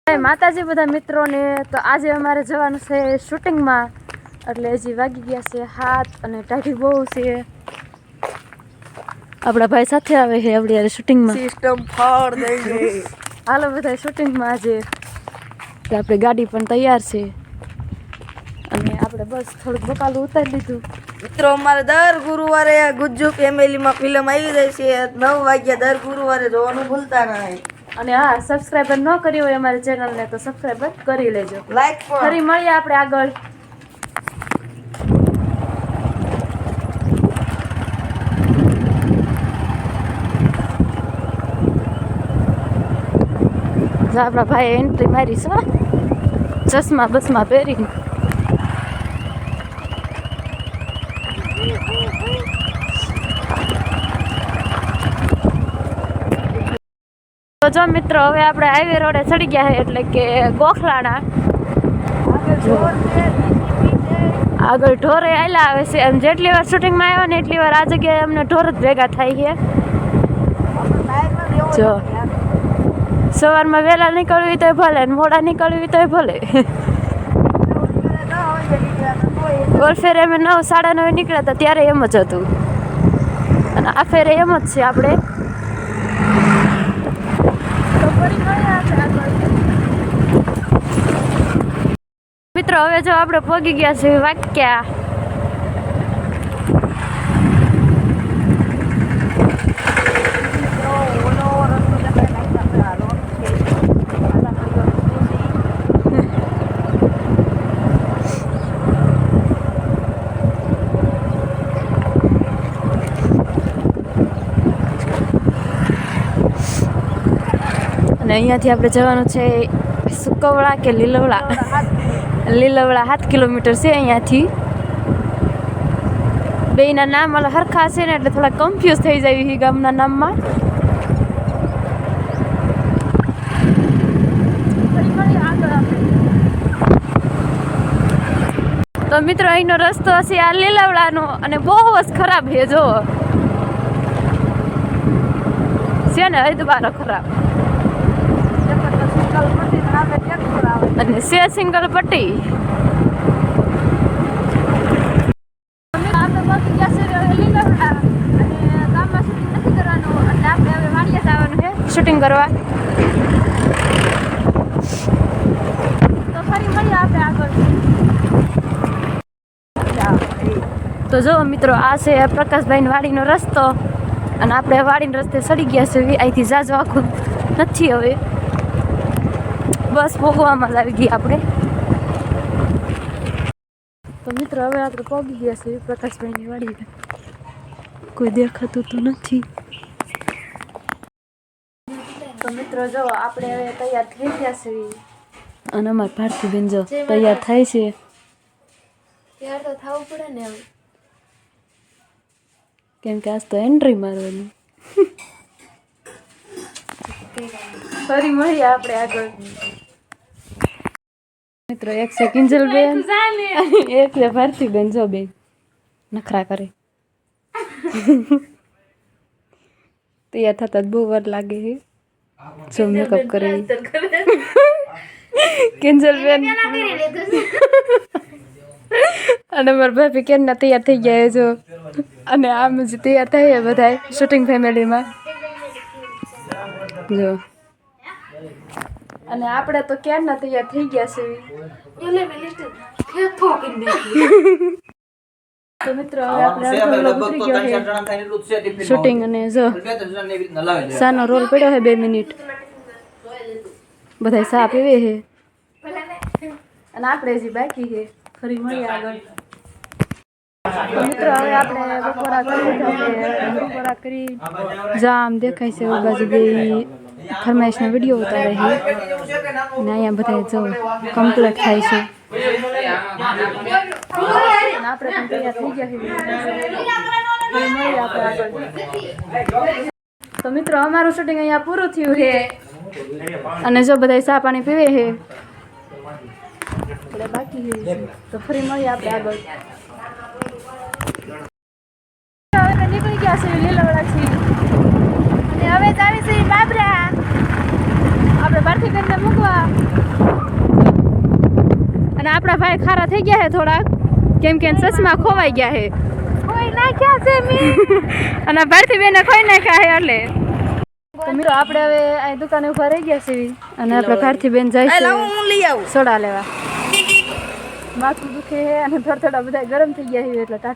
માતાજી બધા મિત્રોને તો આજે અમારે જવાનું છે શૂટિંગમાં એટલે હજી વાગી ગયા છે 7 અને ટાઢી બહુ છે આપણા ભાઈ સાથે આવે છે આપણે શૂટિંગમાં સિસ્ટમ ફોડ દેંગે હાલો બધા શૂટિંગમાં આજે આપણે ગાડી પણ તૈયાર છે અને આપણે બસ થોડુંક બકાલું ઉતારી લીધું મિત્રો અમારે દર ગુરુવારે ગુજ્જુ ફેમિલીમાં ફિલ્મ આવી જાય છે 9 વાગ્યા દર ગુરુવારે જોવાનું ભૂલતા નહીં અને હા સબસ્ક્રાઇબર ન કરી હોય અમારી ચેનલને તો સબસ્ક્રાઇબર કરી લેજો લાઈક ફરી મળીએ આપણે આગળ આપણા ભાઈ એન્ટ્રી મારી છે ચશ્મા બસમાં પહેરીને તો જો મિત્રો હવે આપણે હાઈવે રોડે ચડી ગયા છે એટલે કે ગોખલાણા આગળ ઢોરે આયલા આવે છે અને જેટલી વાર શૂટિંગમાં આવ્યા ને એટલી વાર આ જગ્યાએ અમને ઢોર જ ભેગા થાય છે જો સવારમાં વહેલા નીકળવી તોય ભલે ને મોડા નીકળવી તોય ભલે ઓલ ફેરે અમે 9, 9:30 નીકળ્યા હતા ત્યારે એમ જ હતું અને આ ફેરે એમ જ છે આપણે મિત્રો હવે જો આપણે પહોંચી ગયા છે વાક્યા અને અહીંયાથી આપણે જવાનું છે સુકવડા કે લીલવડા 7 કિલોમીટર છે અહીંયાથી બેયના નામ અલગ હરખા છે ને એટલે થોડા કન્ફ્યુઝ થઈ જાય છે ગામના નામમાં તો મિત્રો અહીંનો રસ્તો હશે આ લીલવડાનો અને બહુ જ ખરાબ છે જો છે ને હૈદબારો ખરાબ અને સે સિંગલ પટ્ટી શૂટિંગ કરવા તો ફરી મળીએ આપણે આગળ તો જો મિત્રો આ છે પ્રકાશભાઈની વાડીનો રસ્તો અને આપણે વાડીના રસ્તે સડી ગયા છે અહીંથી જાજો આખું નથી હવે બસ ભોગવામાં જ આવી ગઈ આપણે તો મિત્રો હવે આપણે પહોંચી ગયા છે પ્રકાશભાઈની વાડી કોઈ દેખાતું તો નથી તો મિત્રો જો આપણે હવે તૈયાર થઈ ગયા છે અને અમારા ભારતીબેન જો તૈયાર થાય છે તૈયાર તો થવું પડે ને હવે કેમ કે આજ તો એન્ટ્રી મારવાની ફરી મળીએ આપણે આગળ મિત્રો એક છે કિંજલબેન એક છે ભારતીબેન જો બે નખરા કરે તૈયાર થતા જ બહુ વાર લાગે છે જો મેકઅપ કરે કિંજલબેન અને મારા ભાભી કેમના તૈયાર થઈ ગયા જો અને આમ જ તૈયાર થાય બધા શૂટિંગ ફેમિલીમાં જો અને આપણે તો ક્યારના તૈયાર થઈ ગયા છે તો મિત્રો હવે આપણે શૂટિંગ અને જો સાનો રોલ પડ્યો છે 2 મિનિટ બધા સા પીવે છે અને આપણે હજી બાકી છે ફરી મળીએ આગળ તો મિત્રો હવે આપણે બપોરા કરી જામ દેખાય છે ઓલી બાજુ બે ફરમાઈશનો વિડીયો ઉતારે છે અને અહીંયા બધા જો કમ્પ્લીટ થાય છે આપણે પણ તૈયાર થઈ ગયા છે તો મિત્રો અમારું શૂટિંગ અહીંયા પૂરું થયું છે અને જો બધા ચા પાણી પીવે છે એટલે બાકી છે તો ફરી મળીએ આપણે આગળ હવે નીકળી ગયા છે લીલવડાથી અને હવે જાવી છે બાબરા આપણે ભારતી બેનને મૂકવા અને આપણા ભાઈ ખારા થઈ ગયા છે થોડાક કેમ કે ચશ્મા ખોવાઈ ગયા છે કોઈ નાખ્યા છે મી અને ભારતી બેને ખોઈ નાખ્યા છે એટલે તો મિત્રો આપણે હવે આ દુકાને ઉભા રહી ગયા છીએ અને આપણે ભારતી બેન જાય લાવો છે હું લઈ આવું સોડા લેવા માથું દુખે છે અને થોડા બધા ગરમ થઈ ગયા છે એટલે ટાટું